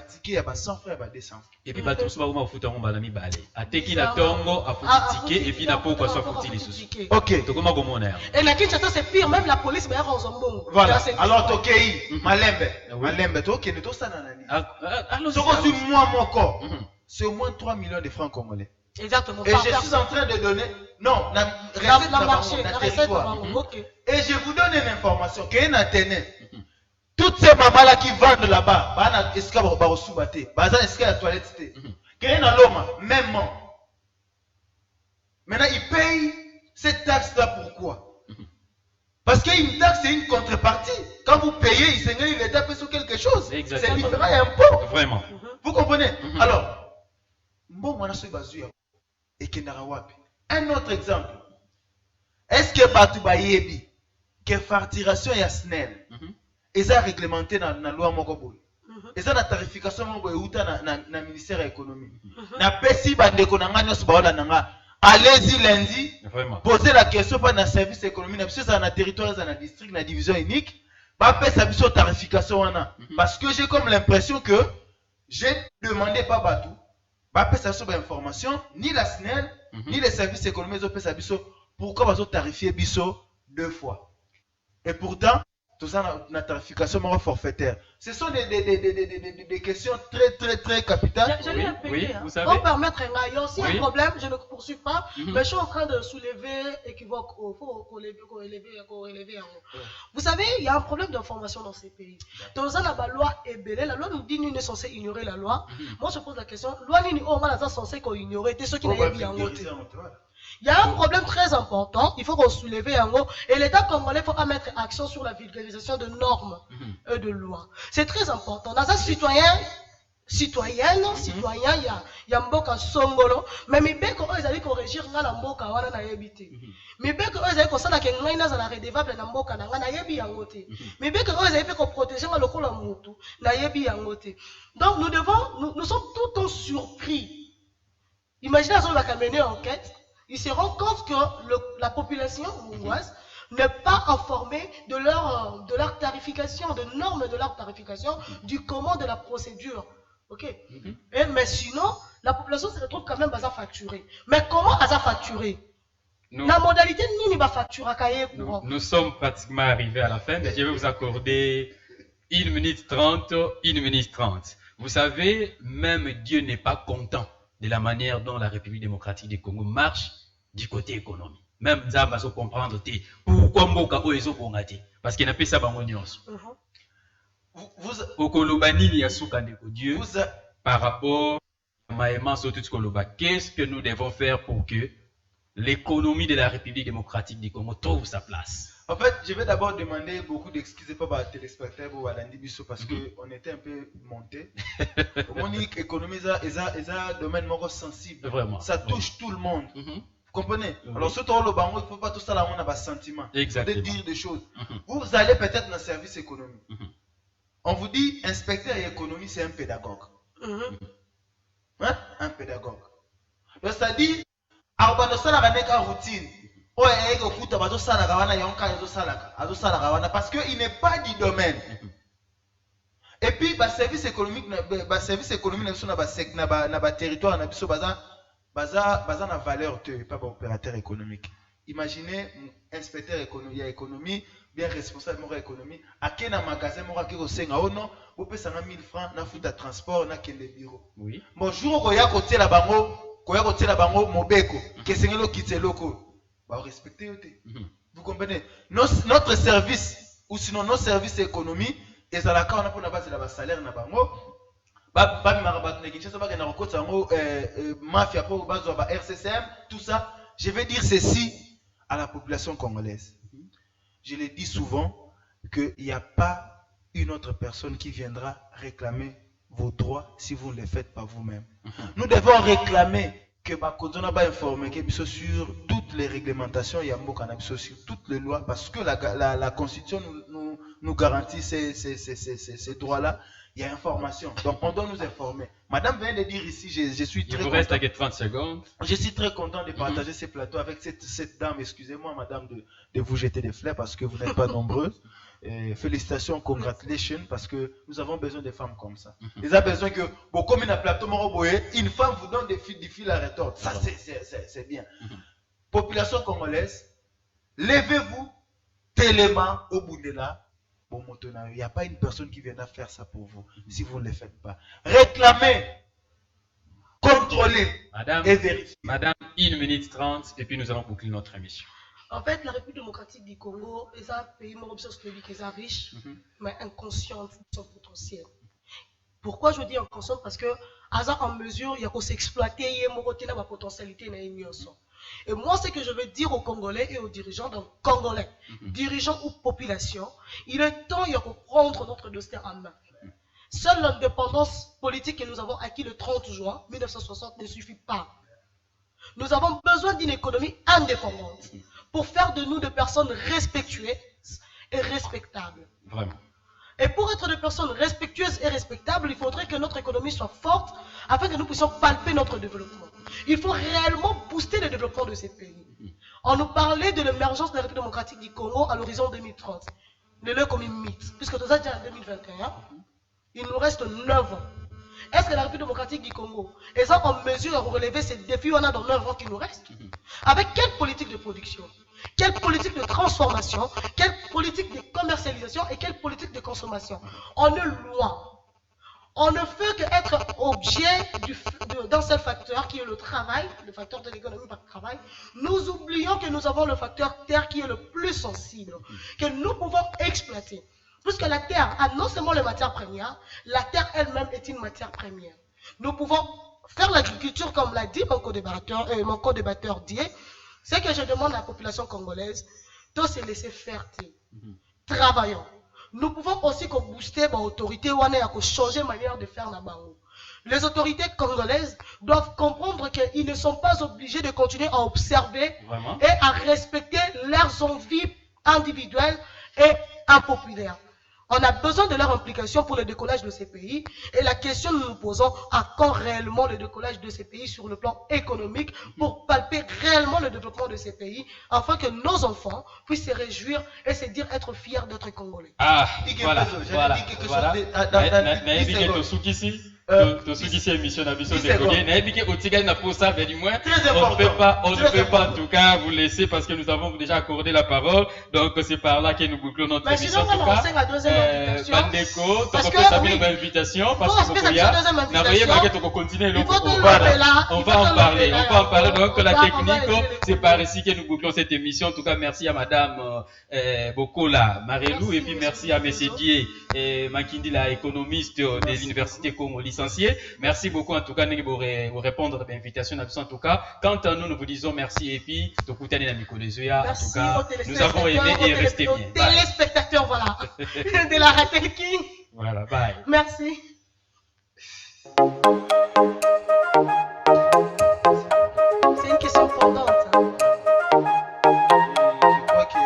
ticket à 100 francs et 200 francs. Et puis, tout ça, on va foutre un balami balé. À teki na tongo, à foutre ticket, et puis na pourquoi soit foutre les sous. Ok. Donc, comment on est? Et la Kinshasa, c'est pire, même la police, mais en Zambon. Voilà. Alors, Tokei, Malembe, Tokei, ne t'os ça n'analyse. Alors, c'est moi, mon corps. C'est au moins 3 millions de francs congolais. Exactement. Et je suis en train de donner. Non, la recette ok. Et je vous donne une information. Qu'il y a toutes ces mamans-là qui vendent là-bas, est-ce qu'il y a une toilette? Qu'il y a l'homme, même. Maintenant, ils payent cette taxe-là pourquoi? Parce qu'une taxe, c'est une contrepartie. Quand vous payez, l'État paie sur quelque chose. C'est différent et impôt. Vraiment. Vous comprenez? Alors, bon, on a ce bazou et Kenarawapi. Un autre exemple. Est-ce que Batouba Yebi, que facturation et SNEL, ils ont réglementé dans la loi Mokoboy? Ils ont la tarification dans le ministère de l'économie. Na pesi bandeko nanga nyos baola nanga allez-y lundi. Vraiment. Posez la question pas dans le service économique, c'est dans le territoire, dans le district, dans la division unique. Pas faire sa mission tarification. Parce que j'ai comme l'impression que j'ai demandé pas Batou. Pas faire sa information, ni la SNEL, ni les services économiques, pourquoi ils ont tarifié Bisso 2 fois. Et pourtant, tout ça, la tarification forfaitaire. Ce sont des questions très capitales. Je l'ai répété. Oui, hein. vous savez. Pour permettre, il y a aussi Oui. un problème, je ne poursuis pas, mais je suis en train de soulever équivoque. Il faut relever en haut. Vous savez, il y a un problème d'information dans ces pays. Dans la loi est belle, la loi nous dit nous est censé ignorer la loi. Moi, je pose la question, loi ni on est censé ignorer, c'est ceux qui n'ont bien voté. Il y a un problème très important, il faut qu'on soulève en haut, et l'État congolais faut mettre action sur la vulgarisation de normes et de lois. C'est très important. Dans un citoyen, il y a mboka songolo, mais mibeko eux ils corrigir na mboka wana na yebite. Mibeko eux ils kosala ke ngai na za redevable na mboka na na yebi yango te. Mibeko eux ils pe ko protéger na lokola mutu na yebi yango te. Donc nous sommes tout le temps surpris. Imaginez on va mener enquête. Ils se rendent compte que la population hongroise n'est pas informée de leur tarification, de normes de leur tarification, du comment de la procédure. Ok. Mais sinon, la population se retrouve quand même à facturer. Mais comment à facturer? La modalité ni va facturer. Nous sommes pratiquement arrivés à la fin, mais je vais vous accorder 1 minute 30, 1 minute 30. Vous savez, même Dieu n'est pas content de la manière dont la République démocratique du Congo marche du côté économique. Même ça va se comprendre pourquoi Mboka Oezo Bongati. Parce qu'il n'a pas ça dans Dieu par rapport à Maïman Koloba. Qu'est-ce que nous devons faire pour que l'économie de la République démocratique du Congo trouve sa place? En fait, je vais d'abord demander beaucoup d'excuses pour les téléspectateurs ou à l'Andibiso parce qu'on était un peu monté. Monique, économie, c'est un domaine sensible. Vraiment. Ça touche tout le monde. Vous comprenez? Alors, ce temps, le bango, il ne faut pas tout ça là, on a un sentiment. Exactement. De dire des choses. Vous allez peut-être dans le service économique. On vous dit, inspecteur et économie, c'est un pédagogue. Hein? Un pédagogue. Donc, ça dit, alors, ça n'a pas routine. Parce qu'il n'est pas du domaine. Et puis, le service économique, le territoire, na valeur pas opérateur économique. Imaginez inspecteur économie, bien responsable de l'économie, à quel magasin qui est au non, vous payez 1000 francs, na fout de transport, na quel bureau. Oui. Bonjour, koya côté la bango, mobeko, kesengelo kiteloko. Bah, respectez. Vous comprenez? Notre service, ou sinon nos services économiques, et ça la on a pour la base de la salaire na bango. Mafia pour base de RCCM, tout ça. Je vais dire ceci à la population congolaise. Je le dis souvent qu'il n'y a pas une autre personne qui viendra réclamer vos droits si vous ne les faites pas vous-même. Nous devons réclamer que Bakozona va informer sur toutes les réglementations, sur toutes les lois, parce que la Constitution nous garantit ces droits-là. Il y a information. Donc, on doit nous informer. Madame vient de dire ici, je suis très content. Il vous reste à 30 secondes. Je suis très content de partager ces plateaux avec cette dame. Excusez-moi, madame, de vous jeter des fleurs parce que vous n'êtes pas nombreuses. Félicitations, congratulations, parce que nous avons besoin de femmes comme ça. Ils ont besoin que, bon, comme il y a un plateau, une femme vous donne des fils à retordre. Ça, c'est bien. Population congolaise, levez-vous tellement au bout de là. Il n'y a pas une personne qui viendra faire ça pour vous si vous ne le faites pas. Réclamez, contrôlez et vérifiez. Madame, 1 minute 30 et puis nous allons boucler notre émission. En fait, la République démocratique du Congo est un pays qui est riche, mais inconscient de son potentiel. Pourquoi je dis inconscient? Parce que, en mesure, il y a qu'on s'exploiter, il y a une potentialité. Et moi, ce que je veux dire aux Congolais et aux dirigeants, donc Congolais, dirigeants ou population, il est temps de prendre notre destin en main. Seule l'indépendance politique que nous avons acquis le 30 juin 1960 ne suffit pas. Nous avons besoin d'une économie indépendante pour faire de nous des personnes respectueuses et respectables. Vraiment. Et pour être des personnes respectueuses et respectables, il faudrait que notre économie soit forte afin que nous puissions palper notre développement. Il faut réellement booster le développement de ces pays. On nous parlait de l'émergence de la République démocratique du Congo à l'horizon 2030. Le comme une mythe, puisque nous sommes déjà en 2021, il nous reste 9 ans. Est-ce que la République démocratique du Congo est en mesure de relever ces défis on a dans 9 ans qui nous restent? Avec quelle politique de production? Quelle politique de transformation? Quelle politique de commercialisation? Et quelle politique de consommation? On est loin. On ne fait qu'être objet d'un seul facteur qui est le travail, le facteur de l'économie par le travail. Nous oublions que nous avons le facteur terre qui est le plus sensible, que nous pouvons exploiter. Puisque la terre a non seulement les matières premières, la terre elle-même est une matière première. Nous pouvons faire l'agriculture comme l'a dit mon co-débatteur Dié. Ce que je demande à la population congolaise, de se laisser faire. Travaillons. Nous pouvons aussi booster l'autorité ou changer la manière de faire la bango. Les autorités congolaises doivent comprendre qu'ils ne sont pas obligés de continuer à observer et à respecter leurs envies individuelles et impopulaires. On a besoin de leur implication pour le décollage de ces pays. Et la question que nous nous posons, à quand réellement le décollage de ces pays sur le plan économique pour palper réellement le développement de ces pays, afin que nos enfants puissent se réjouir et se dire être fiers d'être Congolais. Ah, voilà. Émission on ne peut pas en tout cas vous laisser parce que nous avons déjà accordé la parole, donc c'est par là que nous bouclons notre émission. En tout cas, Bandeko, tu peux faire une invitation parce que on va en parler, donc la technique, c'est par ici que nous bouclons cette émission. En tout cas, merci à madame Bokola Marelou et puis merci à monsieur Dié Makindi, la économiste de l'université Congo licencié. Merci beaucoup en tout cas pour répondre à l'invitation. En tout cas, quant à nous, nous vous disons merci et puis en tout cas, nous avons aimé et resté bien. Téléspectateurs, voilà, de la Ratel King. Voilà, bye. Merci. C'est une question pendante. Je crois que